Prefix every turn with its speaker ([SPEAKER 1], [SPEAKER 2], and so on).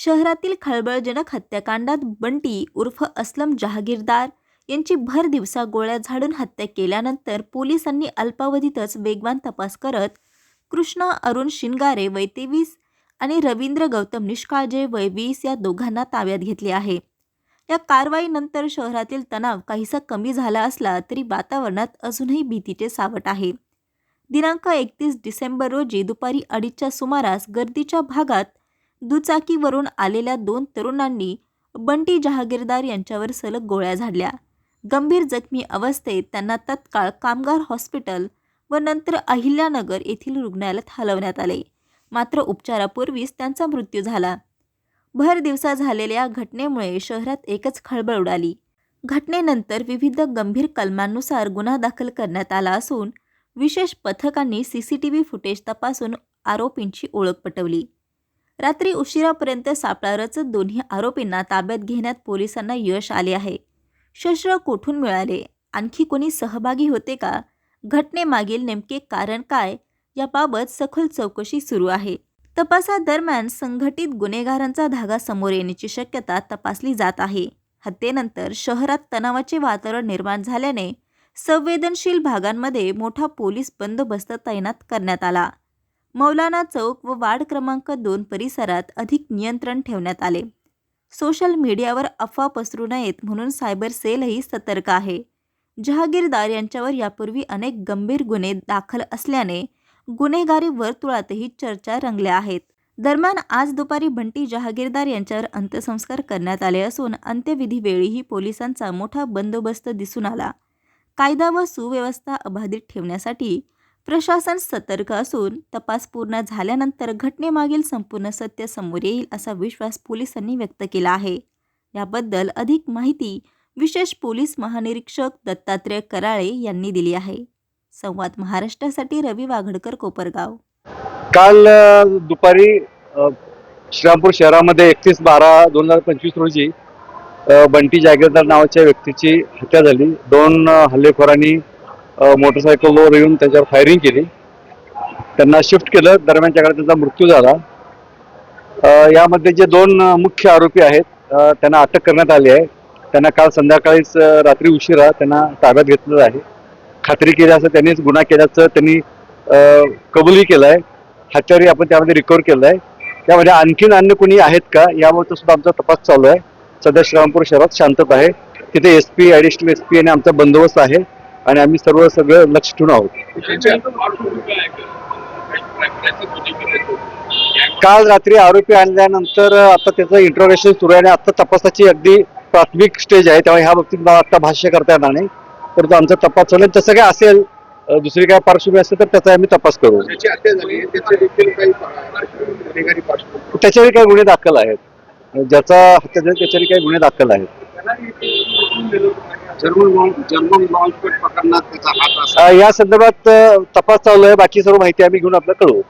[SPEAKER 1] शहरातील खळबळजनक हत्याकांडात बंटी उर्फ अस्लम जहागीरदार यांची भर दिवसा गोळ्या झाडून हत्या केल्यानंतर पोलिसांनी अल्पावधीतच वेगवान तपास करत कृष्णा अरुण शिनगारे वय 23 आणि रवींद्र गौतम निष्काळजे वय 20 या दोघांना ताब्यात घेतले आहे. या कारवाईनंतर शहरातील तणाव काहीसा कमी झाला असला तरी वातावरणात अजूनही भीतीचे सावट आहे. दिनांक 31 डिसेंबर रोजी दुपारी 2:30च्या सुमारास गर्दीच्या भागात दुचाकीवरून आलेल्या 2 तरुणांनी बंटी जहागीरदार यांच्यावर सलग गोळ्या झाडल्या. गंभीर जखमी अवस्थेत त्यांना तत्काळ कामगार हॉस्पिटल व नंतर अहिल्यानगर येथील रुग्णालयात हलवण्यात आले. मात्र उपचारापूर्वीच त्यांचा मृत्यू झाला. भर दिवसा झालेल्या घटनेमुळे शहरात एकच खळबळ उडाली. घटनेनंतर विविध गंभीर कलमांनुसार गुन्हा दाखल करण्यात आला असून विशेष पथकांनी सीसीटीव्ही फुटेज तपासून आरोपींची ओळख पटवली. रात्री उशिरापर्यंत सापळा रचत दोन्ही आरोपींना ताब्यात घेण्यात पोलिसांना यश आले आहे. शस्त्र कोठून मिळाले, आणखी कोणी सहभागी होते का, घटनेमागील नेमके कारण काय याबाबत सखोल चौकशी सुरू आहे. तपासादरम्यान संघटित गुन्हेगारांचा धागा समोर येण्याची शक्यता तपासली जात आहे. हत्येनंतर शहरात तणावाचे वातावरण निर्माण झाल्याने संवेदनशील भागांमध्ये मोठा पोलीस बंदोबस्त तैनात करण्यात आला. मौलाना चौक व वार्ड क्रमांक 2 परिसरात अधिक नियंत्रण ठेवण्यात आले. सोशल मीडियावर अफवा पसरू नयेत म्हणून सायबर सेलही सतर्क आहे. जहागीरदार यांच्यावर यापूर्वी अनेक गंभीर गुन्हे दाखल असल्याने गुन्हेगारी वर्तुळातही चर्चा रंगल्या आहेत. दरम्यान आज दुपारी बंटी जहागीरदार यांच्यावर अंत्यसंस्कार करण्यात आले असून अंत्यविधीवेळीही पोलिसांचा मोठा बंदोबस्त दिसून आला. कायदा व सुव्यवस्था अबाधित ठेवण्यासाठी प्रशासन सतर्क असून तपास पूर्ण झाल्यानंतर घटनेमागील संपूर्ण सत्य समोर येईल असा विश्वास पोलिसांनी व्यक्त केला आहे. याबद्दल अधिक माहिती विशेष पोलीस महानिरीक्षक दत्तात्रय कराळे यांनी दिली आहे. संवाद महाराष्ट्रासाठी रवी वाघडकर, कोपरगाव.
[SPEAKER 2] काल दुपारी श्रीरामपूर शहरामध्ये 31/12/2025 रोजी बंटी जहागीरदार नावाच्या व्यक्तीची हत्या झाली. 2 हल्लेखोरांनी मोटरसायकलवर येऊन त्याच्यावर फायरिंग केली. त्यांना शिफ्ट केलं. दरम्यानच्या काळात त्यांचा मृत्यू झाला. यामध्ये जे 2 मुख्य आरोपी आहेत त्यांना अटक करण्यात आली आहे. त्यांना काल संध्याकाळीच रात्री उशिरा त्यांना ताब्यात घेतलेलं आहे. खात्री केली असं त्यांनीच गुन्हा केल्याचं त्यांनी कबुली केलं आहे. हत्यारे आपण त्यामध्ये रिकव्हर केलं आहे. त्यामध्ये आणखीन अन्य कोणी आहेत का याबाबत सुद्धा आमचा तपास चालू आहे. सध्या श्रीरामपूर शहरात शांतता आहे. तिथे SP, ॲडिशनल SP आणि आमचा बंदोबस्त आहे आणि आम्ही सगळं लक्ष ठेवून आहोत. काल रात्री आरोपी आणल्यानंतर आता त्याचं इंट्रोगेशन सुरू आहे आणि आता तपासाची अगदी प्राथमिक स्टेज आहे. त्यामुळे ह्या बाबतीत मला आता भाष्य करता येणार नाही. परंतु आमचा तपास चालू आहे. तसं काय असेल दुसरी काय पार्श्वभूमी असेल तर त्याचा आम्ही तपास करू. त्याच्यावर काही गुन्हे दाखल आहेत. ज्याचा हत्या झाली त्याच्यावर काही गुन्हे दाखल आहेत. या संदर्भात तपास चालू आहे. बाकी सर्व माहिती आम्ही घेऊन आपल्याला कळवू.